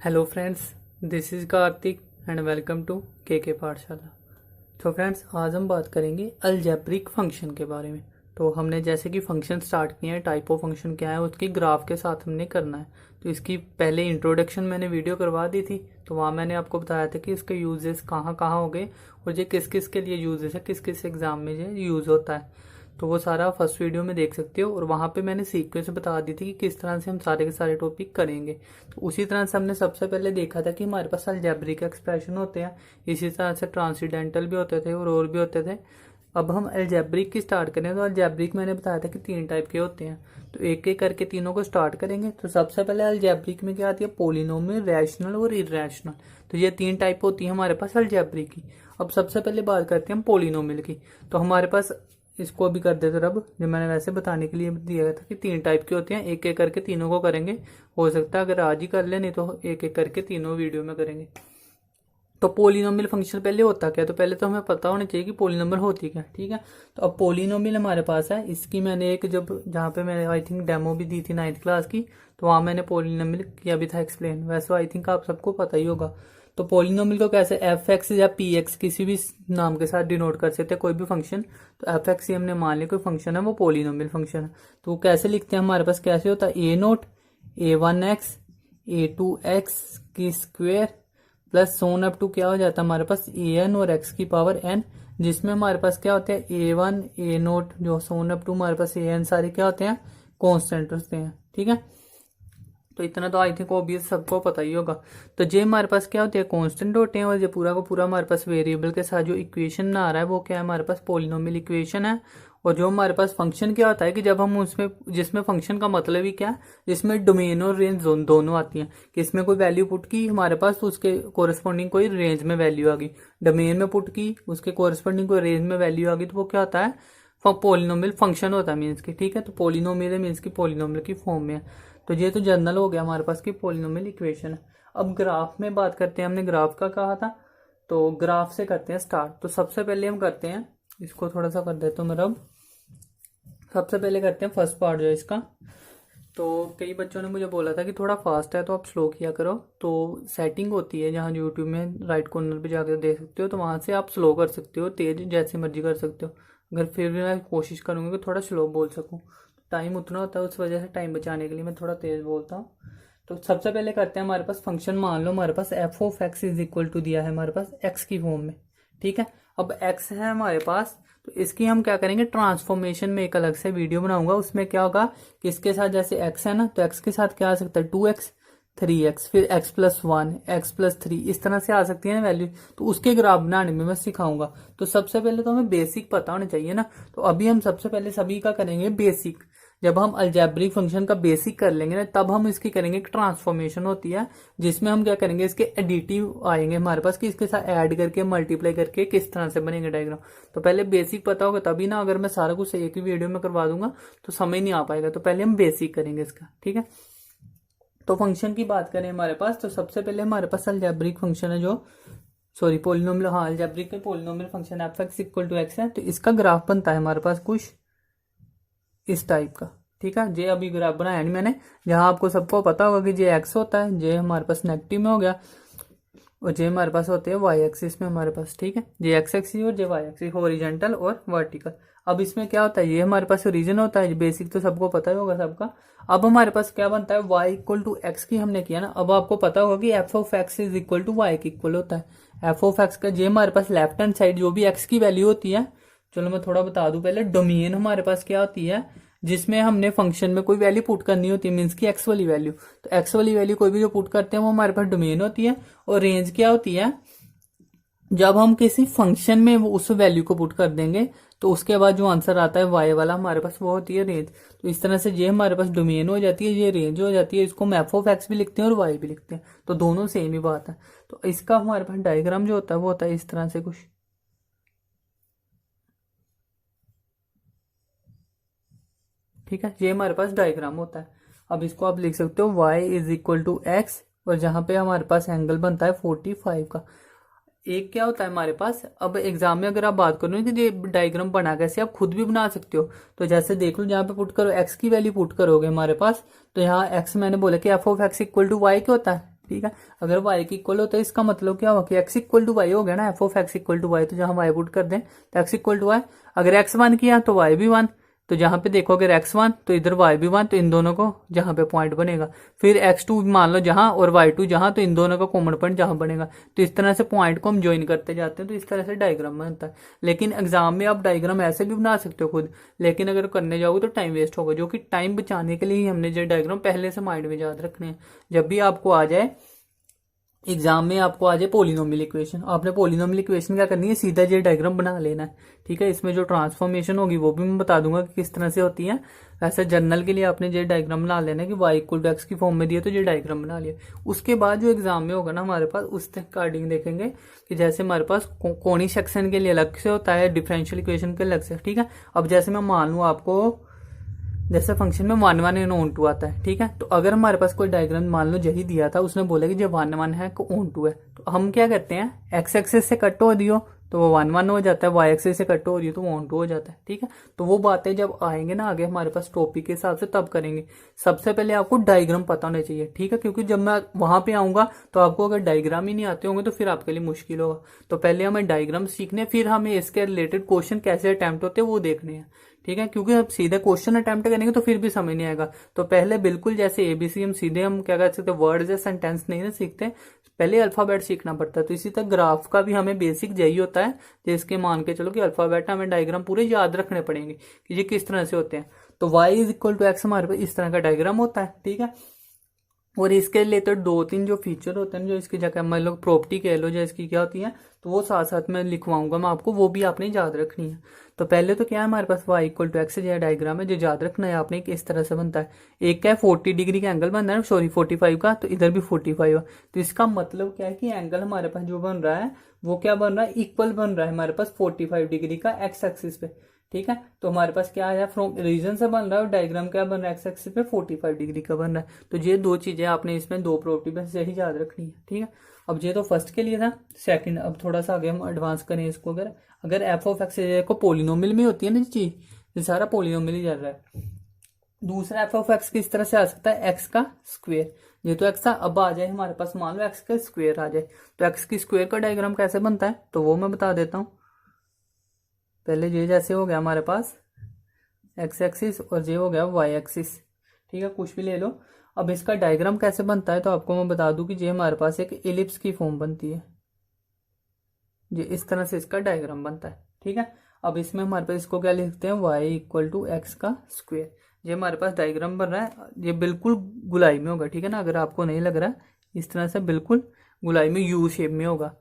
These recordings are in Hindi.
Hello friends, this is Kartik and welcome to K Pathshala. तो फ्रेंड्स, आज हम बात करेंगे अलजेब्रिक फंक्शन के बारे में। तो हमने जैसे कि फंक्शन स्टार्ट किए हैं, टाइप ऑफ फंक्शन क्या है उसकी ग्राफ के साथ हमने करना है। तो इसकी पहले इंट्रोडक्शन मैंने वीडियो करवा दी थी, तो वहाँ मैंने आपको बताया था कि इसके यूजेस कहाँ कहाँ हो गए और ये किस किस के लिए यूजेस है, किस किस एग्जाम में ये यूज़ होता है। तो वो सारा फर्स्ट वीडियो में देख सकते हो, और वहाँ पे मैंने सीक्वेंस बता दी थी कि किस तरह से हम सारे के सारे टॉपिक करेंगे। तो उसी तरह से हमने सबसे पहले देखा था कि हमारे पास अलजेब्रिक एक्सप्रेशन होते हैं, इसी तरह से ट्रांसीडेंटल भी होते थे और भी होते थे। अब हम अलजेब्रिक की स्टार्ट करें, तो अलजेब्रिक मैंने बताया था कि 3 टाइप के होते हैं। तो एक एक करके तीनों को स्टार्ट करेंगे। तो सबसे पहले अलजेब्रिक में क्या आती है, पोलिनोमियल, रैशनल और इरेशनल। तो ये 3 टाइप होती है हमारे पास अलजेब्रिक की। अब सबसे पहले बात करते हैं पोलिनोमियल की। तो हमारे पास, इसको अभी कर देते रब, जो मैंने वैसे बताने के लिए दिया था कि 3 टाइप के होते हैं, एक एक करके तीनों को करेंगे। हो सकता है अगर आज ही कर ले, नहीं तो एक एक करके तीनों वीडियो में करेंगे। तो पोलिनोमियल फंक्शन पहले होता क्या है, तो पहले तो हमें पता होना चाहिए कि पोलिनोमियल होती क्या है। ठीक है, तो अब पोलिनोमियल हमारे पास है। इसकी मैंने एक, जब जहाँ पे मैंने आई थिंक डेमो भी दी थी 9th क्लास की, तो वहाँ मैंने पोलिनोमियल किया भी था एक्सप्लेन। वैसे आई थिंक आप सबको पता ही होगा। तो पोलिनोमियल को कैसे एफ एक्स या पी एक्स किसी भी नाम के साथ डिनोट कर सकते हैं, कोई भी फंक्शन। तो एफ एक्स हमने मान लिया कोई फंक्शन है, वो पोलिनोमियल फंक्शन है। तो वो कैसे लिखते हैं, हमारे पास कैसे होता है, ए नोट A1x A2x की square plus so on up to क्या हो जाता है हमारे पास an और x की पावर n, जिसमें हमारे पास क्या होते हैं A1 A नोट जो सोन अप टू हमारे पास an सारे क्या होते हैं, कॉन्स्टेंट होते हैं। ठीक है, तो इतना तो आई थिंक ऑब्वियस सबको पता ही होगा। तो जे हमारे पास क्या होते हैं, कांस्टेंट होते हैं, और जो पूरा का पूरा हमारे पास वेरिएबल के साथ जो इक्वेशन ना आ रहा है वो क्या है, हमारे पास पोलिनोमियल इक्वेशन है। और जो हमारे पास फंक्शन क्या होता है कि जब हम उसमें, जिसमें फंक्शन का मतलब ही क्या है, जिसमें डोमेन और रेंज दोनों आती हैं, कि इसमें कोई वैल्यू पुट की हमारे पास, तो उसके कोरस्पॉन्डिंग कोई रेंज में वैल्यू आ गई, डोमेन में पुट की उसके कोरस्पॉन्डिंग कोई रेंज में वैल्यू आ गई, तो वो क्या होता है, पोलिनोमियल फंक्शन होता है मीन्स की। ठीक है, तो पोलिनोमियल मीन्स की पोलिनोमियल की फॉर्म में है। तो ये तो जनरल हो गया हमारे पास की पोलिनोमियल इक्वेशन है। अब ग्राफ में बात करते हैं, हमने ग्राफ का कहा था, तो ग्राफ से करते हैं स्टार्ट। तो सबसे पहले हम करते हैं, इसको थोड़ा सा कर देता हूँ मैं अब। सबसे पहले करते हैं फर्स्ट पार्ट जो है इसका। तो कई बच्चों ने मुझे बोला था कि थोड़ा फास्ट है तो आप स्लो किया करो। तो सेटिंग होती है जहाँ यूट्यूब में राइट कॉर्नर पे जाकर देख सकते हो, तो वहाँ से आप स्लो कर सकते हो, तेज जैसे मर्जी कर सकते हो। अगर फिर भी मैं कोशिश करूँगी कि थोड़ा स्लो बोल सकूँ, टाइम उतना होता है, उस वजह से टाइम बचाने के लिए मैं थोड़ा तेज बोलता हूँ। तो सबसे पहले करते हैं, हमारे पास फंक्शन मान लो हमारे पास f of x is equal to दिया है हमारे पास एक्स की फॉर्म में। ठीक है, अब एक्स है हमारे पास, तो इसकी हम क्या करेंगे, ट्रांसफॉर्मेशन में एक अलग से वीडियो बनाऊंगा। उसमें क्या होगा कि इसके साथ जैसे एक्स है ना, तो एक्स के साथ क्या आ सकता है, 2x 3x, फिर x+1 x+3, इस तरह से आ सकती है ना वैल्यू। तो उसके ग्राफ बनाने में मैं सिखाऊंगा। तो सबसे पहले तो हमें बेसिक पता होना चाहिए ना। तो अभी हम सबसे पहले सभी का करेंगे बेसिक। जब हम अलजेब्रिक फंक्शन का बेसिक कर लेंगे ना, तब हम इसकी करेंगे, ट्रांसफॉर्मेशन होती है, जिसमें हम क्या करेंगे, इसके एडिटिव आएंगे हमारे पास, कि इसके साथ ऐड करके मल्टीप्लाई करके किस तरह से बनेंगे डायग्राम। तो पहले बेसिक पता होगा तभी ना, अगर मैं सारा कुछ एक ही वीडियो में करवा दूंगा तो समय नहीं आ पाएगा। तो पहले हम बेसिक करेंगे इसका। ठीक है, तो फंक्शन की बात करें हमारे पास, तो सबसे पहले हमारे पास अलजेब्रिक फंक्शन है, जो सॉरी पोलिनोमियल, हाँ अलजेब्रिक में polynomial function F X equal to X है। तो इसका ग्राफ बनता है हमारे पास कुछ इस टाइप का। ठीक है, जे अभी ग्राफ बनाया नहीं मैंने, जहां आपको सबको पता होगा कि जे एक्स होता है, जे हमारे पास नेगेटिव में हो गया, और जे हमारे पास होते हैं वाई एक्सिस में हमारे पास। ठीक है, जे एक्स एक्सिस और जे वाई एक्सिस, हॉरिजॉन्टल और वर्टिकल। अब इसमें क्या होता है, ये हमारे पास रीजन होता है, बेसिक तो सबको पता ही होगा सबका। अब हमारे पास क्या बनता है, y इक्वल टू एक्स की हमने किया ना। अब आपको पता होगा कि F of x is equal to Y के इक्वल होता है। एफ ऑफ एक्स का जे हमारे पास लेफ्ट हैंड साइड जो भी एक्स की वैल्यू होती है, चलो मैं थोड़ा बता दूं पहले, डोमेन हमारे पास क्या होती है, जिसमें हमने फंक्शन में कोई वैल्यू पुट करनी होती है, मीन्स की एक्स वाली वैल्यू। तो एक्स वाली वैल्यू कोई भी जो पुट करते हैं वो हमारे पास डोमेन होती है। और रेंज क्या होती है, जब हम किसी फंक्शन में वो उस वैल्यू को पुट कर देंगे, तो उसके बाद जो आंसर आता है वाई वाला हमारे पास, वो होती है रेंज। तो इस तरह से ये हमारे पास डोमेन हो जाती है, ये रेंज हो जाती है। इसको हम एफ ऑफ एक्स भी लिखते हैं और वाई भी लिखते हैं, तो दोनों सेम ही बात है। तो इसका हमारे पास डायग्राम जो होता है वो होता है इस तरह से कुछ। ठीक है, ये हमारे पास डायग्राम होता है। अब इसको आप लिख सकते हो y is equal to X, और जहां पे हमारे पास एंगल बनता है 45 का। एक क्या होता है हमारे पास, अब एग्जाम में अगर आप बात करो कि ये डायग्राम बना कैसे, आप खुद भी बना सकते हो। तो जैसे देख लो, जहाँ पे पुट करो एक्स की वैल्यू पुट करोगे हमारे पास, तो यहाँ एक्स मैंने बोला कि F of X equal to Y क्या होता है, ठीक है। अगर y की इक्वल हो तो इसका मतलब क्या होगा कि x इक्वल टू वाई हो गया ना, F of X equal to Y, तो जहां y पुट कर दें तो x इक्वल टू वाई। अगर x 1 किया तो y भी 1, तो जहां पे देखो अगर x1 तो इधर y भी 1, तो इन दोनों को जहां पे पॉइंट बनेगा, फिर x2 मान लो जहां और y2 जहां, तो इन दोनों का कॉमन पॉइंट जहां बनेगा। तो इस तरह से पॉइंट को हम ज्वाइन करते जाते हैं, तो इस तरह से डायग्राम बनता है। लेकिन एग्जाम में आप डायग्राम ऐसे भी बना सकते हो खुद, लेकिन अगर करने जाओगे तो टाइम वेस्ट होगा, जो कि टाइम बचाने के लिए ही हमने जो डायग्राम पहले से माइंड में याद रखने हैं। जब भी आपको आ जाए एग्जाम में, आपको आ जाए पोलिनोमियल इक्वेशन, आपने पोलिनोमियल इक्वेशन क्या करनी है, सीधा ये डायग्राम बना लेना है, ठीक है। इसमें जो ट्रांसफॉर्मेशन होगी वो भी मैं बता दूंगा कि किस तरह से होती है। वैसे जर्नल के लिए आपने ये डायग्राम बना लेना है कि y इक्वल टू एक्स की फॉर्म में दिया तो ये डायग्राम बना लिया। उसके बाद जो एग्जाम में होगा ना हमारे पास, उस अकॉर्डिंग देखेंगे कि जैसे हमारे पास कोनिक सेक्शन के लिए अलग से होता है, डिफरेंशियल इक्वेशन के अलग से, ठीक है। अब जैसे मैं मान लूँ आपको, जैसे फंक्शन में 1 1 एंड ऑन टू आता है, ठीक है। तो अगर हमारे पास कोई डायग्राम मान लो यही दिया था, उसने बोला कि जब 1 1 है तो ऑन टू है, तो हम क्या करते हैं, एक्स एक्सिस से कट हो दियो तो वो 1 1 हो जाता है, वाई एक्सिस से कट हो रही है तो वो ऑन टू हो जाता है, ठीक है। तो वो बातें जब आएंगे ना आगे हमारे पास टॉपिक के हिसाब से तब करेंगे। सबसे पहले आपको डायग्राम पता होना चाहिए, ठीक है, क्योंकि जब मैं वहां पे आऊंगा तो आपको अगर डायग्राम ही नहीं आते होंगे तो फिर आपके लिए मुश्किल होगा। तो पहले हमें डायग्राम सीखने, फिर हमें इसके रिलेटेड क्वेश्चन कैसे अटेम्प्ट होते हैं वो देखने हैं, ठीक है। क्योंकि अब सीधे क्वेश्चन अटेम्प्ट करेंगे तो फिर भी समझ नहीं आएगा। तो पहले बिल्कुल जैसे एबीसी हम सीधे हम क्या कर सकते, वर्ड्स या सेंटेंस नहीं ना सीखते, पहले अल्फाबेट सीखना पड़ता है। तो इसी तरह ग्राफ का भी हमें बेसिक यही होता है, जिसके मान के चलो कि अल्फाबेट हमें डायग्राम पूरे याद रखने पड़ेंगे कि ये किस तरह से होते हैं। तो y is equal to X हमारे पास इस तरह का डायग्राम होता है, ठीक है। और इसके रिलेटेड 2 3 जो फीचर होते हैं, जो इसकी जगह मान लो प्रॉपर्टी कह लो, जो इसकी क्या होती है, तो वो साथ साथ में लिखवाऊंगा मैं आपको, वो भी आपने याद रखनी है। तो पहले तो क्या है हमारे पास y इक्वल टू एक्स जो डायग्राम है, जो याद रखना है आपने कि इस तरह से बनता है। एक क्या है 40 डिग्री का एंगल बन रहा है, सॉरी 45 का, तो इधर भी 45 है। तो इसका मतलब क्या है कि एंगल हमारे पास जो बन रहा है वो क्या बन रहा है, इक्वल बन रहा है हमारे पास 45 डिग्री का एक्स एक्सिस पे, ठीक है। तो हमारे पास क्या आया, फ्रॉम रीजन से बन रहा है, और डायग्राम क्या बन रहा है, एक्स एक्सिस पे 45 डिग्री का बन रहा है। तो ये 2 चीजें आपने इसमें 2 प्रॉपर्टी बस यही याद रखनी है, ठीक है। अब ये तो फर्स्ट के लिए था। सेकंड, अब थोड़ा सा आगे हम एडवांस करें इसको, अगर एफ ऑफ एक्स को पोलिनोमियल में होती है ना चीज, ये सारा पोलिनोमियल ही चल रहा है। दूसरा एफ ऑफ एक्स किस तरह से आ सकता है, एक्स का स्क्वेयर। ये तो एक्स था, अब आ जाए हमारे पास मान लो एक्स का स्क्वेयर आ जाए, तो एक्स की स्क्वेयर का डायग्राम कैसे बनता है तो वो मैं बता देता हूँ। पहले ये जैसे हो गया हमारे पास एक्स एक्सिस और ये हो गया वाई एक्सिस, ठीक है, कुछ भी ले लो। अब इसका डायग्राम कैसे बनता है तो आपको मैं बता दूं कि ये हमारे पास एक एलिप्स की फॉर्म बनती है, ये इस तरह से इसका डायग्राम बनता है, ठीक है। अब इसमें हमारे पास इसको क्या लिखते हैं, वाई इक्वल टू एक्स का स्क्वेयर। ये हमारे पास डायग्राम बन रहा है, ये बिल्कुल गुलाई में होगा, ठीक है ना। अगर आपको नहीं लग रहा इस तरह से बिल्कुल गुलाई में यू शेप में होगा,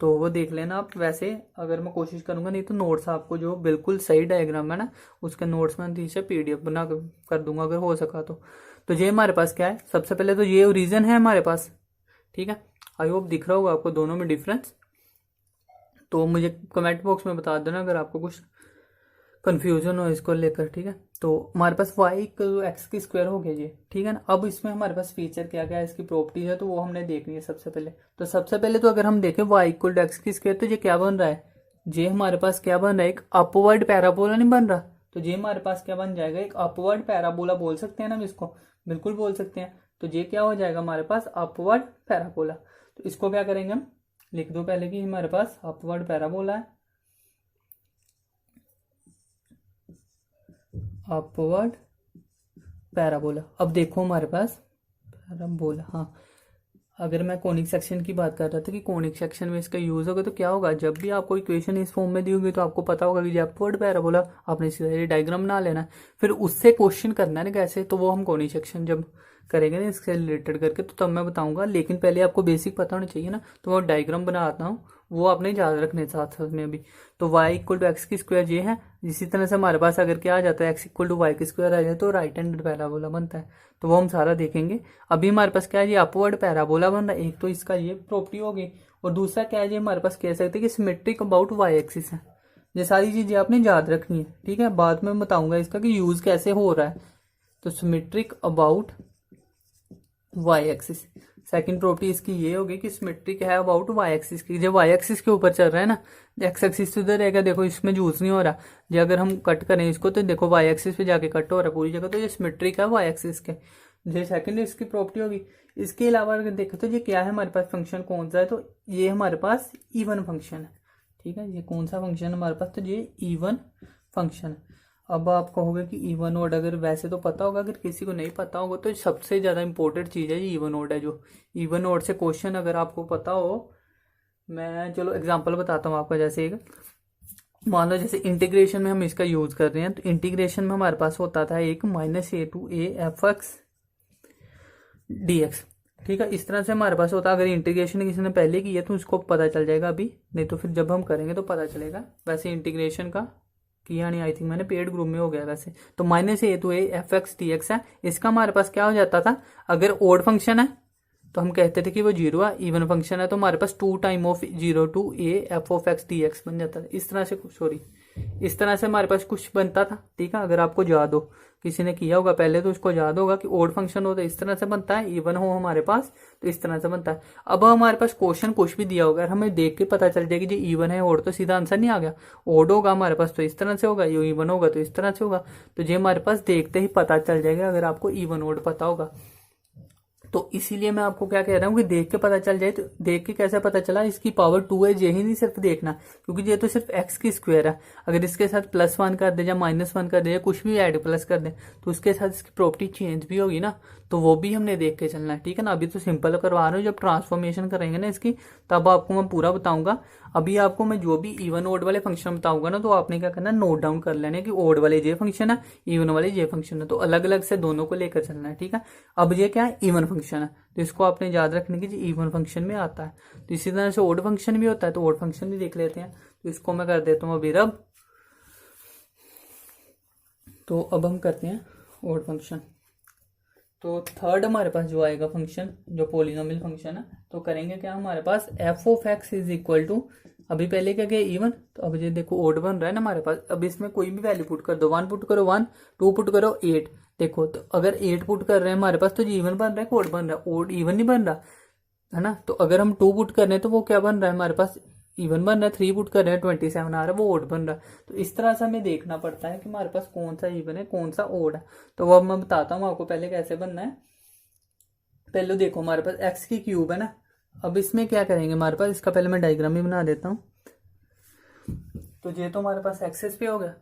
तो वो देख लेना आप। वैसे अगर मैं कोशिश करूंगा, नहीं तो नोट्स आपको जो बिल्कुल सही डायग्राम है ना उसके नोट्स में नीचे पीडीएफ बना कर दूंगा अगर हो सका तो ये हमारे पास क्या है, सबसे पहले तो ये रीजन है हमारे पास, ठीक है। आई होप दिख रहा होगा आपको दोनों में डिफरेंस। तो मुझे कमेंट बॉक्स में बता देना अगर आपको कुछ कंफ्यूजन हो इसको लेकर, ठीक है। तो हमारे पास वाई एक्स की स्क्वायर हो गया ये, ठीक है ना। अब इसमें हमारे पास फीचर क्या क्या है, इसकी प्रॉपर्टीज है, तो वो हमने देखनी है सबसे पहले। तो सबसे पहले तो अगर हम देखें वाई इक्वल टू एक्स की स्क्वायर, तो ये क्या बन रहा है, ये हमारे पास क्या बन रहा है, एक अपवर्ड पैराबोला नहीं बन रहा, तो ये हमारे पास क्या बन जाएगा, एक अपवर्ड पैराबोला बोल सकते हैं ना हम इसको, बिल्कुल बोल सकते हैं। तो ये क्या हो जाएगा हमारे पास, अपवर्ड पैराबोला। तो इसको क्या करेंगे हम, लिख दो पहले कि हमारे पास अपवर्ड पैराबोला है, अपवर्ड पैराबोला। अब देखो हमारे पास पैराबोला, हाँ। अगर मैं कोनिक सेक्शन की बात कर रहा था कि कोनिक सेक्शन में इसका यूज होगा, तो क्या होगा, जब भी आपको इक्वेशन इस फॉर्म में दी होगी तो आपको पता होगा कि अपवर्ड पैराबोला, आपने सीधा डायग्राम बना लेना है, फिर उससे क्वेश्चन करना है ना कैसे, तो वो हम कोनिक सेक्शन जब करेंगे ना इससे रिलेटेड करके तो तब मैं बताऊंगा। लेकिन पहले आपको बेसिक पता होना चाहिए ना, तो मैं डायग्राम बनाता हूँ, वो आपने याद रखने साथ साथ में भी। तो y इक्वल टू एक्स की स्क्वायर ये है। इसी तरह से हमारे पास अगर क्या आ जाता है, x इक्वल टू वाई की स्क्वायर आ जाए तो राइट हैंडेड पैराबोला बनता है, तो वो हम सारा देखेंगे। अभी हमारे पास क्या है, ये अपवर्ड पैराबोला बन रहा है, एक तो इसका ये प्रॉपर्टी होगी, और दूसरा क्या है, ये हमारे पास कह सकते हैं कि सिमेट्रिक अबाउट वाई एक्सिस है। ये सारी चीजें आपने याद रखनी है, ठीक है। बाद में बताऊंगा इसका कि यूज कैसे हो रहा है। तो symmetric about Y axis, second property इसकी ये होगी कि सिमेट्रिक है अबाउट वाई एक्सिस की। जब वाई एक्सिस के ऊपर चल रहा है ना, एक्स एक्सिस तो इधर रहेगा, देखो इसमें यूज नहीं हो रहा। जो अगर हम कट करें इसको तो देखो वाई एक्सिस पे जाके कट हो रहा है पूरी जगह, तो ये सिमेट्रिक है वाई एक्सिस के। ये सेकंड इसकी प्रॉपर्टी होगी। इसके अलावा अगर देखो तो ये क्या है हमारे पास फंक्शन कौन सा है, तो ये हमारे पास इवन फंक्शन है। ठीक है, ये कौन सा फंक्शन है हमारे पास, तो ये इवन फंक्शन है। अब आप कहोगे कि इवन ओड अगर वैसे तो पता होगा, अगर किसी को नहीं पता होगा तो सबसे ज़्यादा इंपॉर्टेंट चीज़ है ये इवन ओड है। जो इवन ओड से क्वेश्चन अगर आपको पता हो, मैं चलो एग्जांपल बताता हूँ आपका। जैसे एक मान लो जैसे इंटीग्रेशन में हम इसका यूज कर रहे हैं, तो इंटीग्रेशन में हमारे पास होता था एक -a to a f(x) dx। ठीक है, इस तरह से हमारे पास होता है। अगर इंटीग्रेशन किसी ने पहले की है तो उसको पता चल जाएगा अभी, नहीं तो फिर जब हम करेंगे तो पता चलेगा। वैसे इंटीग्रेशन का किया नहीं, आई थिंक मैंने पेड ग्रुप में हो गया वैसे। तो -a to a(f(x) dx है। इसका हमारे पास क्या हो जाता था, अगर ओड फंक्शन है तो हम कहते थे कि वो 0 है। इवन फंक्शन है तो हमारे पास 2 time of 0 to a f(x) dx बन जाता था। इस तरह से सॉरी इस तरह से हमारे पास कुछ बनता था। ठीक है, अगर आपको याद हो, किसी ने किया होगा पहले तो उसको याद होगा कि ओड फंक्शन हो तो इस तरह से बनता है, इवन हो हमारे पास तो इस तरह से बनता है। अब हमारे पास क्वेश्चन कुछ भी दिया होगा, हमें देख के पता चल जाएगा कि इवन है ओड, तो सीधा आंसर नहीं आ गया। ओड होगा हमारे पास तो इस तरह से होगा, ये इवन होगा तो इस तरह से होगा। तो ये हमारे पास देखते ही पता चल जाएगा अगर आपको इवन ओड पता होगा। तो इसीलिए मैं आपको क्या कह रहा हूँ कि देख के पता चल जाए। तो देख के कैसे पता चला, इसकी पावर 2 है, यही नहीं सिर्फ देखना, क्योंकि ये तो सिर्फ x की स्क्वायर है। अगर इसके साथ +1 कर दे या -1 कर दे या कुछ भी ऐड प्लस कर दे तो उसके साथ इसकी प्रॉपर्टी चेंज भी होगी ना, तो वो भी हमने देख के चलना है। ठीक है ना, अभी तो सिंपल करवा रहा हूँ, जब ट्रांसफॉर्मेशन करेंगे ना इसकी तब आपको मैं पूरा बताऊंगा। अभी आपको मैं जो भी इवन ओड वाले फंक्शन बताऊंगा ना, तो आपने क्या करना है, नोट डाउन कर लेने कि ओड वाले ये फंक्शन है, इवन वाले ये फंक्शन है, तो अलग अलग से दोनों को लेकर चलना है। ठीक है, अब ये क्या है, इवन फंक्शन है, तो इसको आपने याद रखने की इवन फंक्शन में आता है। तो इसी तरह से ओड फंक्शन भी होता है, तो ओड फंक्शन भी देख लेते हैं। तो इसको मैं कर देता हूँ अभी रब। तो अब हम करते हैं ओड फंक्शन। तो थर्ड हमारे पास जो आएगा फंक्शन, जो पोलिनोमियल फंक्शन है, तो करेंगे क्या, हमारे पास f(x) इज इक्वल टू, अभी पहले क्या गया इवन, तो अब ये देखो ओड बन रहा है ना हमारे पास। अब इसमें कोई भी वैल्यू पुट कर दो, 1 पुट करो 1, 2 पुट करो 8। देखो तो अगर 8 पुट कर रहे हैं हमारे पास तो ये इवन बन रहा है, ओड बन रहा है, ओड इवन नहीं बन रहा है ना। तो अगर हम 2 पुट कर रहे हैं तो वो क्या बन रहा है हमारे पास, इवन बन रहा है। 3 पुट कर रहे हैं 27 आ रहा है, वो ओड बन रहा है। तो इस तरह से हमें देखना पड़ता है कि हमारे पास कौन सा इवन है कौन सा ओड है। तो वो अब मैं बताता हूँ आपको पहले कैसे बनना है। पहले देखो हमारे पास x की क्यूब है ना, अब इसमें क्या करेंगे हमारे पास, इसका पहले मैं डायग्राम भी बना देता हूँ। तो ये तो हमारे पास एक्सेस पे हो गया,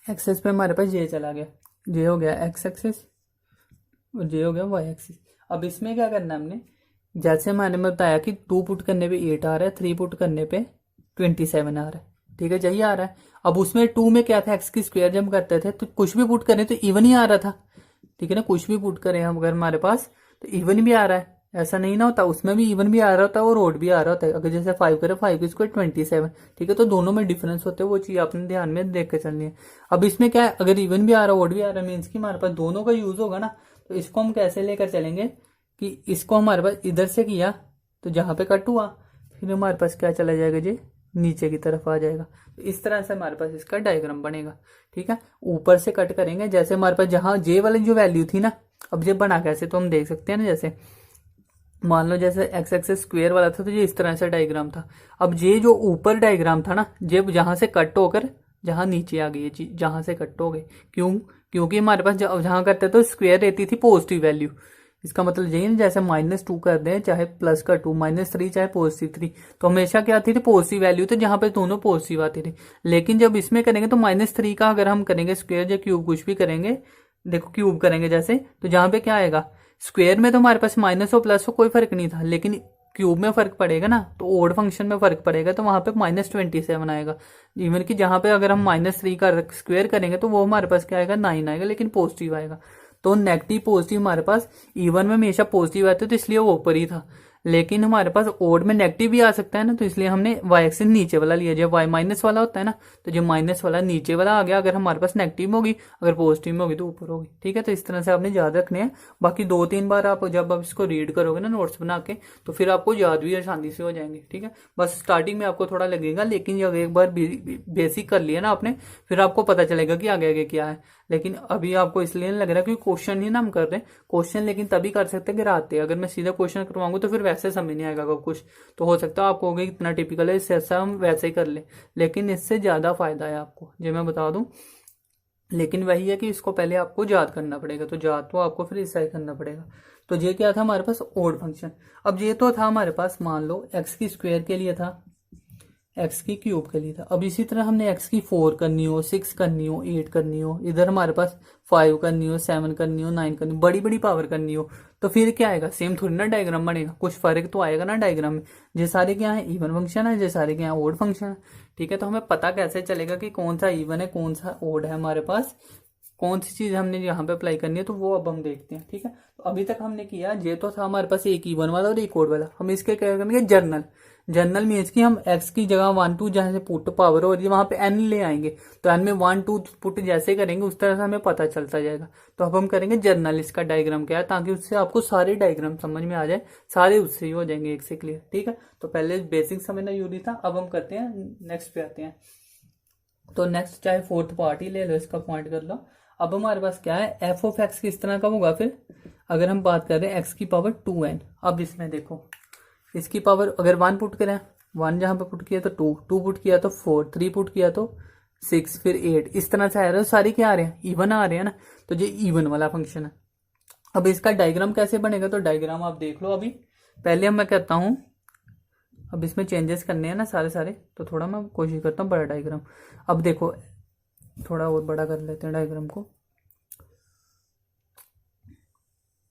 एक्सेस पे हमारे पास ये चला गया, ये हो गया x एक्सेस और ये हो गया y एक्सेस। अब इसमें क्या करना है हमने, जैसे मैंने बताया कि 2 पुट करने पे 8 आ रहा है, 3 पुट करने पे 27 आ रहा है। ठीक है, यही आ रहा है। अब उसमें 2 में क्या था, x की स्क्वायर जब करते थे तो कुछ भी पुट करें तो इवन ही आ रहा था। ठीक है ना, कुछ भी पुट करें हम अगर हमारे पास तो इवन भी आ रहा है, ऐसा नहीं ना होता, उसमें भी इवन भी आ रहा होता है और ओड भी आ रहा होता है। अगर जैसे 5 करें 5 की स्क्वायर 27। ठीक है, तो दोनों में डिफरेंस होते हैं, वो चीज आपने ध्यान में देख के चलनी है। अब इसमें क्या है, अगर इवन भी आ रहा है ओड भी आ रहा है, मीन्स की हमारे पास दोनों का यूज होगा ना। तो इसको हम कैसे लेकर चलेंगे कि इसको हमारे पास इधर से किया तो जहां पे कट हुआ, फिर हमारे पास क्या चला जाएगा, जी नीचे की तरफ आ जाएगा। तो इस तरह से हमारे पास इसका डायग्राम बनेगा। ठीक है, ऊपर से कट करेंगे, जैसे हमारे पास जहां जे वाली जो वैल्यू थी ना, अब ये बना कैसे, तो हम देख सकते हैं ना, जैसे मान लो जैसे एक्स एक्सेस स्क्वायर वाला था तो ये इस तरह से डायग्राम था। अब ये जो ऊपर डायग्राम था ना, ये जहां से कट होकर जहां नीचे आ गई ये चीज, जहां से कट हो गए, क्योंकि हमारे पास जहां करते तो स्क्वायर रहती थी पॉजिटिव वैल्यू। इसका मतलब यही ना, जैसे -2 कर दें चाहे +2, -3 चाहे +3, तो हमेशा क्या आती थी, पॉजिटिव वैल्यू, तो जहां पे दोनों पॉजिटिव आती थी। लेकिन जब इसमें करेंगे तो -3 का अगर हम करेंगे स्क्वायर या क्यूब कुछ भी करेंगे, देखो क्यूब करेंगे जैसे, तो जहां पे क्या आएगा, स्क्वायर में तो हमारे पास माइनस हो प्लस हो कोई फर्क नहीं था, लेकिन क्यूब में फर्क पड़ेगा ना, तो ओड फंक्शन में फर्क पड़ेगा, तो वहां पे -27 आएगा। इवन कि जहां पे अगर हम -3 का स्क्वायर करेंगे तो वो हमारे पास क्या आएगा, 9 आएगा, लेकिन पॉजिटिव आएगा। तो नेगेटिव पॉजिटिव हमारे पास इवन में हमेशा पॉजिटिव आते, तो इसलिए वो ऊपर ही था। लेकिन हमारे पास ओड में नेगेटिव भी आ सकता है ना, तो इसलिए हमने y एक्सिस नीचे वाला लिया। जब y माइनस वाला होता है ना, तो जो माइनस वाला नीचे वाला आ गया, अगर हमारे पास नेगेटिव होगी, अगर पॉजिटिव में होगी तो ऊपर होगी। ठीक है, तो इस तरह से आपने याद रखने हैं। बाकी 2-3 बार आप जब आप इसको रीड करोगे ना नोट्स बना के, तो फिर आपको याद भी आसानी से हो जाएंगे। ठीक है, बस स्टार्टिंग में आपको थोड़ा लगेगा, लेकिन जब एक बार बेसिक कर लिया ना आपने, फिर आपको पता चलेगा कि आगे आगे क्या है। लेकिन अभी आपको इसलिए नहीं लग रहा क्योंकि क्वेश्चन ही ना हम कर रहे हैं क्वेश्चन, लेकिन तभी कर सकते हैं कि रात है। अगर मैं सीधा क्वेश्चन करवाऊंगा तो फिर वैसे समझ नहीं आएगा कुछ, तो हो सकता है आपको इतना टिपिकल है, इससे अच्छा हम वैसे ही कर ले, लेकिन इससे ज्यादा फायदा है आपको। जो मैं बता दूं, लेकिन वही है कि इसको पहले आपको याद करना पड़ेगा, तो याद तो आपको फिर इस साइड करना पड़ेगा। तो ये क्या था हमारे पास, ओड फंक्शन। अब ये तो था हमारे पास, मान लो एक्स की स्क्वायर के लिए था, एक्स की क्यूब के लिए था। अब इसी तरह हमने एक्स की 4 करनी हो, 6 करनी हो, 8 करनी हो, इधर हमारे पास 5 करनी हो, 7 करनी हो, 9 करनी हो, बड़ी बड़ी पावर करनी हो, तो फिर क्या आएगा, सेम थोड़ी ना डायग्राम बनेगा, कुछ फर्क तो आएगा ना डायग्राम में। ये सारे क्या है, इवन फंक्शन है, ये सारे क्या है, ओड फंक्शन है। ठीक है, तो हमें पता कैसे चलेगा कि कौन सा इवन है कौन सा ओड है हमारे पास, कौन सी चीज हमने यहाँ पे अप्लाई करनी है, तो वो अब हम देखते हैं। ठीक है, तो अभी तक हमने किया, ये तो था हमारे पास एक इवन वाला और एक ओड वाला। हम इसके क्या करेंगे, जर्नल। जर्नल मीन्स कि हम x की जगह 1 2 जहां से पुट पावर हो रही है वहां पे n ले आएंगे, तो n में 1 2 पुट जैसे करेंगे उस तरह से हमें पता चलता जाएगा। तो अब हम करेंगे जर्नल, इसका डायग्राम क्या है, ताकि उससे आपको सारे डायग्राम समझ में आ जाए, सारे उससे ही हो जाएंगे एक से क्लियर। ठीक है, तो पहले बेसिक समझना जरूरी था, अब हम करते हैं नेक्स्ट पे आते हैं। तो नेक्स्ट चाहे फोर्थ पार्ट ही ले लो, इसका पॉइंट कर लो। अब हमारे पास क्या है, एफ ऑफ एक्स किस तरह का होगा, फिर अगर हम बात कर रहे हैं एक्स की पावर 2n। अब इसमें देखो, इसकी पावर अगर 1 पुट करें, 1 जहां पे पुट किया तो 2, 2 पुट किया तो 4, 3 पुट किया तो 6, फिर 8, इस तरह से आ रहे हो, सारे क्या आ रहे हैं, इवन आ रहे हैं ना, तो ये इवन वाला फंक्शन है। अब इसका डायग्राम कैसे बनेगा, तो डायग्राम आप देख लो। अभी पहले हम मैं कहता हूं, अब इसमें चेंजेस करने हैं ना सारे सारे, तो थोड़ा मैं कोशिश करता हूँ बड़ा डायग्राम। अब देखो, थोड़ा और बड़ा कर लेते हैं डायग्राम को।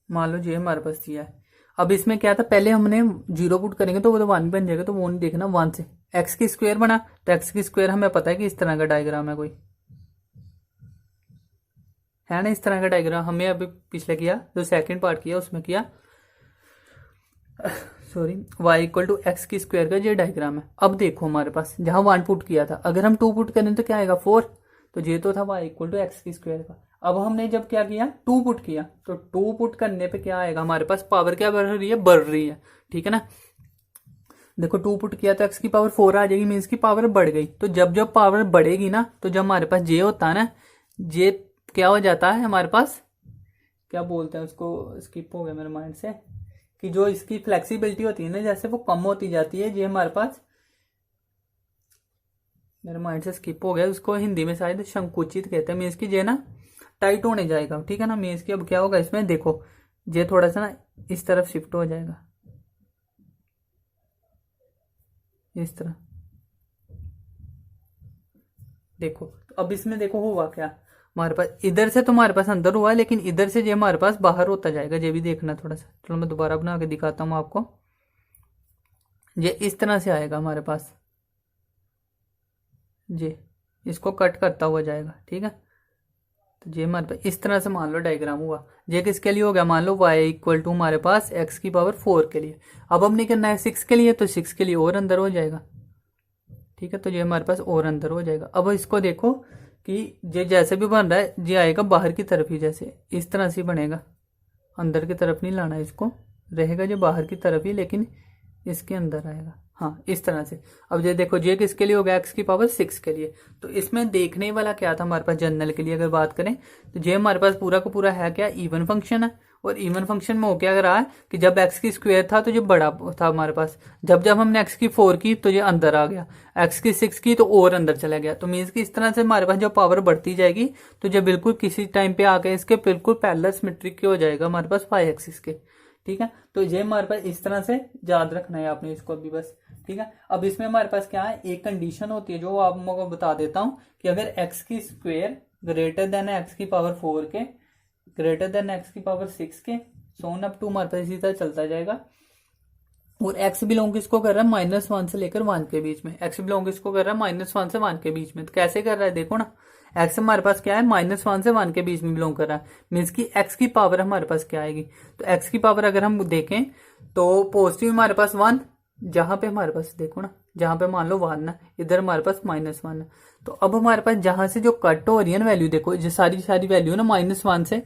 मान लो ये हमारे पास दिया है। अब इसमें क्या था, पहले हमने 0 पुट करेंगे तो वो तो 1 बन जाएगा, तो वो नहीं देखना, 1 से एक्स की स्क्वायर बना, तो एक्स की स्क्वायर हमें पता है कि इस तरह का डायग्राम है, कोई है ना, इस तरह का डायग्राम हमें अभी पिछले किया, जो सेकंड पार्ट किया उसमें किया, sorry, y equal to X की स्क्वायर का ये डायग्राम है। अब देखो हमारे पास जहां 1 पुट किया था, अगर हम 2 पुट करें तो क्या आएगा, 4, तो ये तो था y इक्वल टू एक्स की स्क्वायर का। अब हमने जब क्या किया, 2 पुट किया, तो 2 पुट करने पे क्या आएगा हमारे पास, पावर क्या बढ़ रही है, बढ़ रही है। ठीक है ना, देखो 2 पुट किया तो एक्स की पावर 4 आ जाएगी, मीन्स की पावर बढ़ गई। तो जब जब पावर बढ़ेगी ना, तो जब हमारे पास जे होता है ना, जे क्या हो जाता है हमारे पास, क्या बोलते हैं उसको, स्किप हो गया मेरे माइंड से, कि जो इसकी फ्लेक्सिबिलिटी होती है ना, जैसे वो कम होती जाती है, ये हमारे पास, मेरे माइंड से स्किप हो गया, उसको हिंदी में शायद संकुचित कहते हैं, मीन्स की ये ना टाइट होने जाएगा। ठीक है ना, मीन्स की अब क्या होगा इसमें, देखो ये थोड़ा सा ना इस तरफ शिफ्ट हो जाएगा, इस तरह, देखो। तो अब इसमें देखो हुआ क्या, हमारे पास इधर से तो हमारे पास अंदर हुआ है, लेकिन इधर से ये हमारे पास बाहर होता जाएगा, ये भी देखना थोड़ा सा। चलो मैं दोबारा बना के दिखाता हूँ आपको, ये इस तरह से आएगा हमारे पास, ये इसको कट करता हुआ जाएगा। ठीक है, तो ये हमारे पास इस तरह से मान लो डायग्राम हुआ। ये किसके लिए हो गया, मान लो y इक्वल टू हमारे पास x की पावर 4 के लिए। अब हमने करना है 6 के लिए, तो 6 के लिए और अंदर हो जाएगा। ठीक है, तो ये हमारे पास और अंदर हो जाएगा। अब इसको देखो कि ये जैसे भी बन रहा है, ये आएगा बाहर की तरफ ही, जैसे इस तरह से बनेगा, अंदर की तरफ नहीं लाना इसको, रहेगा जो बाहर की तरफ ही, लेकिन इसके अंदर आएगा, हाँ इस तरह से। अब ये देखो, ये किसके लिए हो गया, एक्स की पावर 6 के लिए। तो इसमें देखने वाला क्या था हमारे पास, जनरल के लिए अगर बात करें, तो ये हमारे पास पूरा का पूरा है क्या, इवन फंक्शन है। और इवन फंक्शन में हो क्या रहा है कि जब एक्स की स्क्वायर था तो ये बड़ा था हमारे पास, जब जब हमने एक्स की 4 की तो ये अंदर आ गया, एक्स की 6 की तो और अंदर चला गया। तो मीन्स कि इस तरह से हमारे पास जब पावर बढ़ती जाएगी, तो ये बिल्कुल किसी टाइम पे आके इसके बिल्कुल पैरेलल सिमेट्रिक के हो जाएगा हमारे पास 5 एक्सिस के। ठीक है, तो ये हमारे पास इस तरह से याद रखना है आपने इसको अभी बस। ठीक है, अब इसमें हमारे पास क्या है, एक कंडीशन होती है जो आपको बता देता हूं, कि अगर एक्स की स्क्वायर ग्रेटर देन एक्स की पावर 4 के, ग्रेटर देन एक्स की पावर 6 के, सोन अप टू हमारे पास इसी तरह चलता जाएगा। और एक्स बिलोंग किसको कर रहा है, -1 से लेकर 1 के बीच में, एक्स बिलोंग किसको कर रहा है, -1 से 1 के बीच में। तो कैसे कर रहा है देखो ना, एक्स हमारे पास क्या है, -1 से 1 के बीच में बिलोंग कर रहा है, मीन्स की एक्स की पावर हमारे पास क्या आएगी, तो एक्स की पावर अगर हम देखें तो पॉजिटिव हमारे पास 1, जहां पे हमारे पास देखो ना, जहां पे मान लो 1 ना, इधर हमारे पास -1 है। तो अब हमारे पास जहां से जो कट हो रही है ना वैल्यू, देखो जो सारी सारी वैल्यू ना -1 से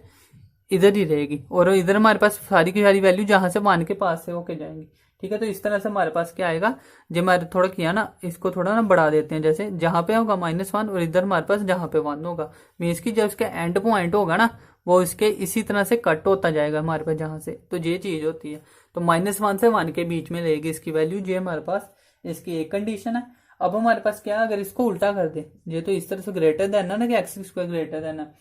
इधर ही रहेगी, और इधर हमारे पास सारी की सारी वैल्यू जहां से 1 के पास से होके जाएंगी। ठीक है, तो इस तरह से हमारे पास क्या आएगा, जो हमारे थोड़ा किया ना, इसको थोड़ा ना बढ़ा देते हैं, जैसे जहां पे होगा -1 और इधर हमारे पास जहां पे 1 होगा, मीन्स की जब इसका एंड पॉइंट होगा ना, वो इसके इसी तरह से कट होता जाएगा हमारे पास जहां से। तो ये चीज होती है, तो -1 से 1 के बीच में रहेगी इसकी वैल्यू, जो हमारे पास इसकी एक कंडीशन है। अब हमारे पास क्या है, अगर इसको उल्टा कर दे, ये तो इस तरह से ग्रेटर देन है ना कि एक्स स्क्वायर ग्रेटर देन है,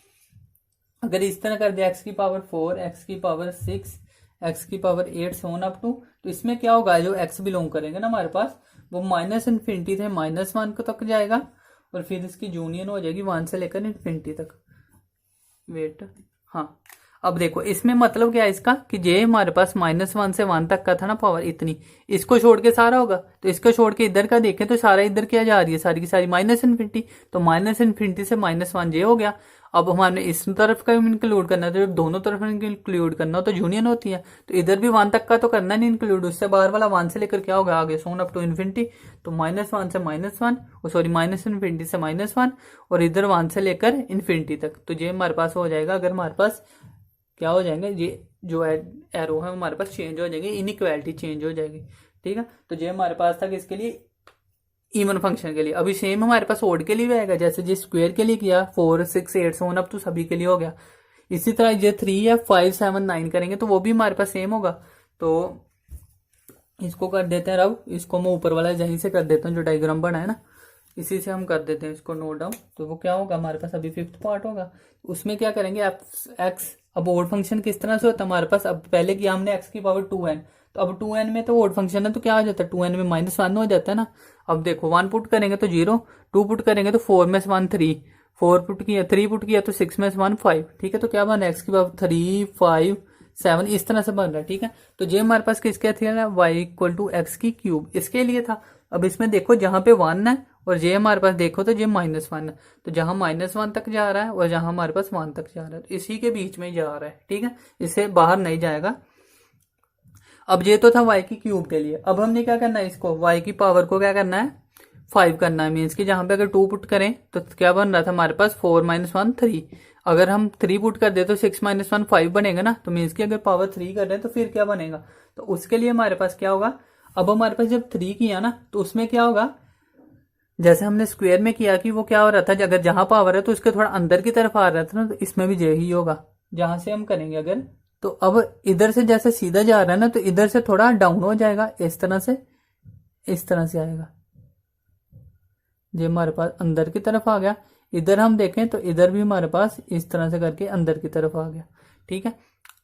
अगर इस तरह कर दिया एक्स की पावर 4, एक्स की पावर 6, एक्स की पावर 8 से ऑन अप टू, तो इसमें क्या होगा, जो एक्स बिलोंग करेंगे ना हमारे पास, वो माइनस इन्फिनिटी से -1 तक जाएगा, और फिर इसकी यूनियन हो जाएगी 1 से लेकर इन्फिनिटी तक। वेट, हाँ अब देखो इसमें मतलब क्या है इसका, कि जे हमारे पास -1 से 1 तक का था ना पावर इतनी, इसको छोड़ के सारा होगा, तो इसको छोड़ के इधर का देखें तो सारा इधर क्या जा रही है, सारी की सारी माइनस इन्फिनिटी, तो माइनस इन्फिनिटी से -1 जे हो गया। अब हमारे इस तरफ का इंक्लूड करना है, तो जब दोनों तरफ इंक्लूड करना हो तो यूनियन होती है, तो इधर भी 1 तक का तो करना नहीं इंक्लूड, उससे बाहर वाला 1 से लेकर क्या होगा आगे सोन अप टू इन्फिनिटी, तो -1 से -1, सॉरी माइनस इन्फिनिटी से -1, और इधर 1 से लेकर इन्फिनिटी तक, तो ये हमारे पास हो जाएगा। अगर हमारे पास क्या हो जाएंगे, ये जो एरो है हमारे पास चेंज हो जाएंगे, इनइक्वालिटी चेंज हो जाएगी, ठीक है। तो ये हमारे पास था किसके लिए, इवन फंक्शन के लिए। अभी सेम हमारे पास ओड के लिए भी आएगा, जैसे जी स्क्वायर के लिए किया 4, 6, 8 से अब तो सभी के लिए हो गया। इसी तरह ये 3 या 5, 7, 9 करेंगे तो वो भी हमारे पास सेम होगा। तो इसको कर देते हैं, अब इसको मैं ऊपर वाला यहीं से कर देता हूँ, जो डायग्राम बना है ना इसी से हम कर देते हैं इसको नोट डाउन। तो वो क्या होगा हमारे पास, अभी 5th पार्ट होगा, उसमें क्या करेंगे एक्स। अब ओड फंक्शन किस तरह से होता है हमारे पास, अब पहले किया हमने एक्स की पावर 2n, तो अब 2n में तो ओड फंक्शन है, तो क्या हो जाता है 2n में -1 हो जाता है ना। अब देखो 1 पुट करेंगे तो 0, 2 पुट करेंगे तो 4 में से 1 3, 4 पुट किया, 3 पुट किया तो 6 में से 1 5, ठीक है। तो क्या बन रहा है एक्स की पावर 3, 5, 7 इस तरह से बन रहा है, ठीक है। तो ये हमारे पास किसके था, y = x की क्यूब इसके लिए था। अब इसमें देखो जहां पे 1 है और ये हमारे पास देखो तो ये -1 है, तो जहां -1 तक जा रहा है और जहां हमारे पास 1 तक जा रहा है, तो इसी के बीच में जा रहा है, ठीक है, इससे बाहर नहीं जाएगा। अब ये तो था y की क्यूब के लिए। अब हमने क्या करना है, इसको y की पावर को क्या करना है 5 करना है, मीन्स कि जहां पे अगर 2 पुट करें तो क्या बन रहा था हमारे पास 4 - 1 3, अगर हम 3 पुट कर दे तो 6 - 1 5 बनेगा ना, तो मीन्स कि अगर पावर 3 कर रहे हैं तो फिर क्या बनेगा, तो उसके लिए हमारे पास क्या होगा। अब हमारे पास जब 3 किया ना तो उसमें क्या होगा, जैसे हमने स्क्वायर में किया कि वो क्या हो रहा था, अगर जहां पावर है तो उसके थोड़ा अंदर की तरफ आ रहा था ना, तो इसमें भी यही होगा जहां से हम करेंगे अगर। तो अब इधर से जैसे सीधा जा रहा है ना, तो इधर से थोड़ा डाउन हो जाएगा, इस तरह से आएगा, ये हमारे पास अंदर की तरफ आ गया। इधर हम देखें तो इधर भी हमारे पास इस तरह से करके अंदर की तरफ आ गया, ठीक है।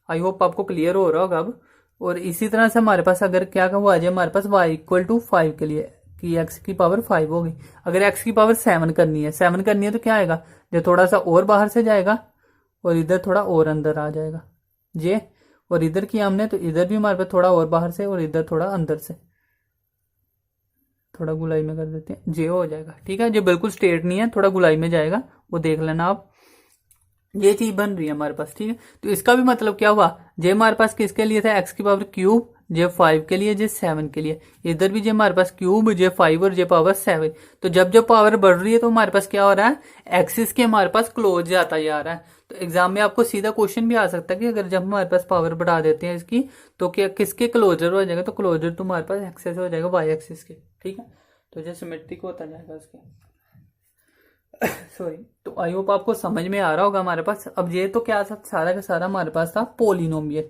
आई होप आपको क्लियर हो रहा होगा अब। और इसी तरह से हमारे पास अगर क्या हुआ आ जाए हमारे पास y = 5 के लिए, कि x की पावर 5 होगी। अगर x की पावर 7 करनी है, तो क्या आएगा, जो थोड़ा सा और बाहर से जाएगा और इधर थोड़ा और अंदर आ जाएगा ये, और इधर किया हमने तो इधर भी हमारे पास थोड़ा और बाहर से और इधर थोड़ा अंदर से, थोड़ा गुलाई में कर देते हैं, जे हो जाएगा, ठीक है। जो बिल्कुल स्ट्रेट नहीं है, थोड़ा गुलाई में जाएगा, वो देख लेना आप। ये चीज बन रही है हमारे पास, ठीक है। तो इसका भी मतलब क्या हुआ, जे हमारे पास किसके लिए था, एक्स की पावर क्यूब, जे 5 के लिए, जे 7 के लिए। इधर भी जे हमारे पास क्यूब, जे 5 और जे पावर 7। तो जब जब पावर बढ़ रही है तो हमारे पास क्या हो रहा है, एक्सिस के हमारे पास क्लोज जाता जा रहा है। तो एग्जाम में आपको सीधा क्वेश्चन भी आ सकता है कि अगर जब हमारे पास पावर बढ़ा देते हैं इसकी, तो क्या किसके क्लोजर हो जाएगा, तो क्लोजर तो हमारे पास एक्सेस हो जाएगा वाई एक्सिस के, ठीक है। तो जो सिमेट्रिक होता जाएगा उसके सॉरी। तो आई होप आपको समझ में आ रहा होगा हमारे पास। अब ये तो क्या सारा का सारा हमारे पास था पोलिनोमियल,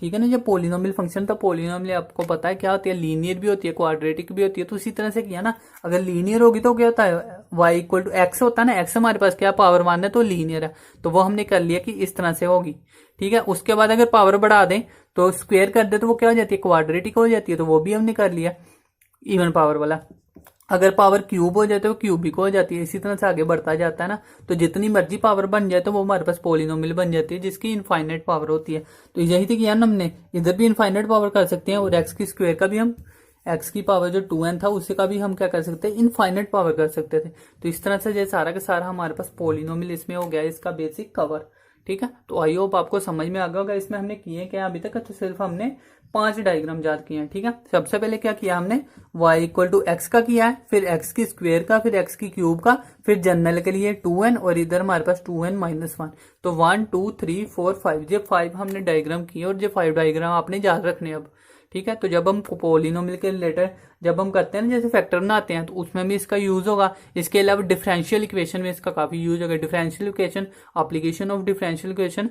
ठीक है ना। जो पोलिनोमियल फंक्शन था, पोलिनोमियल आपको पता है क्या होती है, लीनियर भी होती है, क्वाड्रेटिक भी होती है। तो उसी तरह से किया ना, अगर लीनियर होगी तो क्या होता है, y = x होता है ना, x हमारे पास क्या पावर 1 है तो लीनियर है, तो वो हमने कर लिया कि इस तरह से होगी, ठीक है। उसके बाद अगर पावर बढ़ा दें तो स्क्वायर कर दे तो वो क्या हो जाती है, क्वाड्रेटिक हो जाती है, तो वो भी हमने कर लिया इवन पावर वाला। अगर पावर क्यूब हो जाए तो क्यूबिक हो जाती है, इसी तरह से आगे बढ़ता जाता है ना। तो जितनी मर्जी पावर बन जाए तो वो हमारे पास पोलिनोमियल बन जाती है, जिसकी इनफाइनाइट पावर होती है। तो यही तो किया ना हमने, इधर भी इनफाइनाइट पावर कर सकते हैं, और एक्स की स्क्वायर का भी हम, एक्स की पावर जो 2n था उसी का भी हम क्या कर सकते हैं, इनफाइनाइट पावर कर सकते थे। तो इस तरह से ये सारा का सारा हमारे पास पोलिनोमियल इसमें हो गया, इसका बेसिक कवर, ठीक है। तो आई होप आपको समझ में आ गया होगा। इसमें हमने किए क्या अभी तक, तो सिर्फ हमने 5 डायग्राम याद किए हैं, ठीक है। सबसे पहले क्या किया हमने, y = x का किया है, फिर x की स्क्वायर का, फिर x की क्यूब का, फिर जनरल के लिए 2n, और इधर हमारे पास 2n - 1। तो 1 2 3 4 5, ये 5 हमने डायग्राम किए, और ये 5 डायग्राम आपने याद रखने अब, ठीक है। तो जब हम पोलिनोमियल के रिलेटेड जब हम करते हैं ना, जैसे फैक्टर बनाते हैं, तो उसमें भी इसका यूज होगा। इसके अलावा डिफरेंशियल इक्वेशन में इसका काफी यूज होगा। Differential equation, application of differential equation,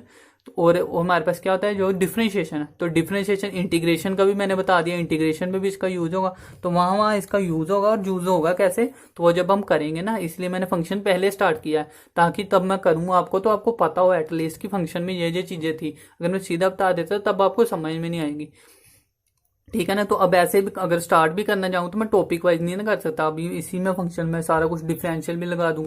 और हमारे पास क्या होता है जो डिफरेंशिएशन है, तो डिफरेंशिएशन इंटीग्रेशन का भी मैंने बता दिया, इंटीग्रेशन में भी इसका यूज होगा, तो वहां वहां इसका यूज होगा। और यूज होगा कैसे, तो वो जब हम करेंगे ना, इसलिए मैंने फंक्शन पहले स्टार्ट किया है ताकि तब मैं करूंगा आपको तो आपको पता हो एटलीस्ट कि फंक्शन में ये चीजें थी। अगर मैं सीधा बता देता तब आपको समझ में नहीं आएगी, ठीक है ना। तो अब ऐसे भी अगर स्टार्ट भी करना चाहूँ तो मैं टॉपिक वाइज नहीं ना कर सकता। अभी इसी में फंक्शन में सारा कुछ डिफरेंशियल भी लगा दूँ,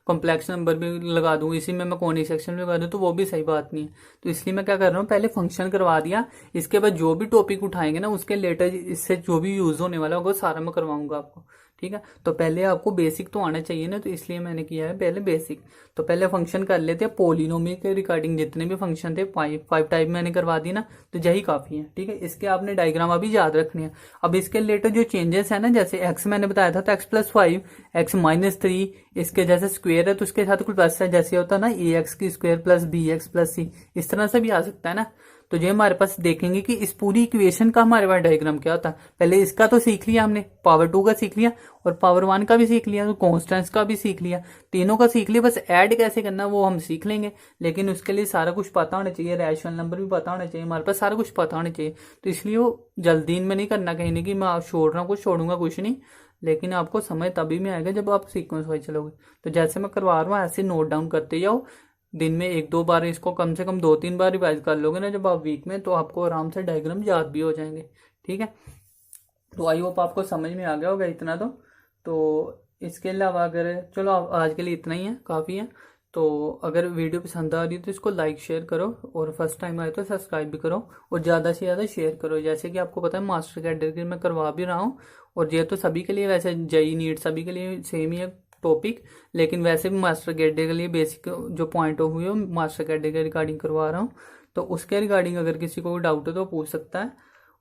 कॉम्प्लेक्स नंबर भी लगा दूँ, इसी में मैं कॉनिक सेक्शन भी लगा दूँ, तो वो भी सही बात नहीं है। तो इसलिए मैं क्या कर रहा हूँ, पहले फंक्शन करवा दिया, इसके बाद जो भी टॉपिक उठाएंगे ना उसके लेटर इससे जो भी यूज होने वाला होगा सारा मैं करवाऊंगा आपको, ठीक है। तो पहले आपको बेसिक तो आना चाहिए ना, तो इसलिए मैंने किया है पहले बेसिक। तो पहले फंक्शन कर लेते हैं, पोलिनोमियल के रिगार्डिंग जितने भी फंक्शन थे 5 टाइप मैंने करवा दी ना, तो यही काफी है, ठीक है। इसके आपने डायग्राम अभी याद रखने हैं। अब इसके रिलेटेड जो चेंजेस है ना, जैसे एक्स मैंने बताया था तो x+5, x-3, इसके जैसे स्क्वेयर है तो उसके साथ कुछ प्लस है, जैसे होता है ना ax² plus bx plus c, इस तरह से भी आ सकता है ना। तो ये हमारे पास देखेंगे कि इस पूरी इक्वेशन का हमारे पास डायग्राम क्या होता है। पहले इसका तो सीख लिया हमने, पावर 2 का सीख लिया और पावर 1 का भी सीख लिया, तो कॉन्स्टेंट्स का भी सीख लिया, तीनों का सीख लिया। बस ऐड कैसे करना वो हम सीख लेंगे, लेकिन उसके लिए सारा कुछ पता होना चाहिए, रैशनल नंबर भी पता होना चाहिए, हमारे पास सारा कुछ पता होना चाहिए। तो इसलिए वो जल्दी में नहीं करना, कहीं नहीं कि मैं छोड़ रहा हूँ कुछ, छोड़ूंगा कुछ नहीं, लेकिन आपको समय तभी में आएगा जब आप सीक्वेंस वाइज चलोगे। तो जैसे मैं करवा रहा हूँ ऐसे नोट डाउन करते जाओ, दिन में 1-2 बार इसको कम से कम 2-3 बार रिवाइज कर लोगे ना जब आप वीक में, तो आपको आराम से डायग्राम याद भी हो जाएंगे, ठीक है। तो आई होप आपको समझ में आ गया होगा इतना तो इसके अलावा अगर चलो आज के लिए इतना ही है, काफ़ी है। तो अगर वीडियो पसंद आ रही है तो इसको लाइक शेयर करो, और फर्स्ट टाइम आए तो सब्सक्राइब भी करो, और ज़्यादा से ज़्यादा शेयर करो। जैसे कि आपको पता है मास्टर कैटेगरी में करवा भी रहा हूँ, और ये तो सभी के लिए वैसे जेई नीट सभी के लिए सेम ही है टॉपिक, लेकिन वैसे भी मास्टर कैटेगरी के लिए बेसिक जो पॉइंट ऑफ व्यू है मास्टर कैटेगरी रिगार्डिंग करवा रहा हूँ। तो उसके रिगार्डिंग अगर किसी को डाउट है तो पूछ सकता है,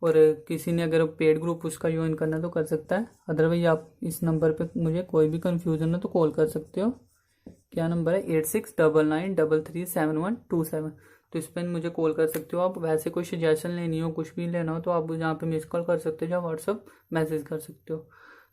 और किसी ने अगर पेड ग्रुप उसका ज्वाइन करना तो कर सकता है। अदरवाइज आप इस नंबर पे मुझे कोई भी कंफ्यूजन हो तो कॉल कर सकते हो। क्या नंबर है, 8699337127। तो इस पर मुझे कॉल कर सकते हो आप। वैसे कोई सजेशन लेनी हो, कुछ भी लेना हो तो आप यहाँ पे मिस कॉल कर सकते हो या व्हाट्सअप मैसेज कर सकते हो।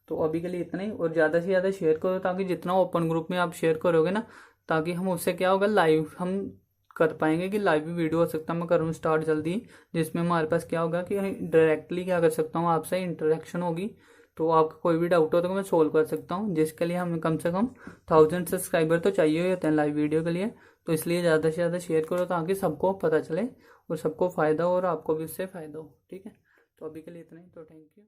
तो अभी के लिए इतना ही, और ज़्यादा से ज़्यादा शेयर करो, ताकि जितना ओपन ग्रुप में आप शेयर करोगे ना, ताकि हम उससे क्या होगा लाइव हम कर पाएंगे, कि लाइव भी वीडियो हो सकता है, मैं करूँ स्टार्ट जल्दी, जिसमें हमारे पास क्या होगा कि डायरेक्टली क्या कर सकता हूँ आपसे इंटरेक्शन होगी। तो आपका कोई भी डाउट हो तो मैं सोल्व कर सकता हूँ, जिसके लिए हमें कम से कम 1000 सब्सक्राइबर तो चाहिए ही होते हैं लाइव वीडियो के लिए। तो इसलिए ज़्यादा से ज़्यादा शेयर करो ताकि सबको पता चले और सबको फ़ायदा हो और आपको भी उससे फ़ायदा हो, ठीक है। तो अभी के लिए इतना ही, तो थैंक यू।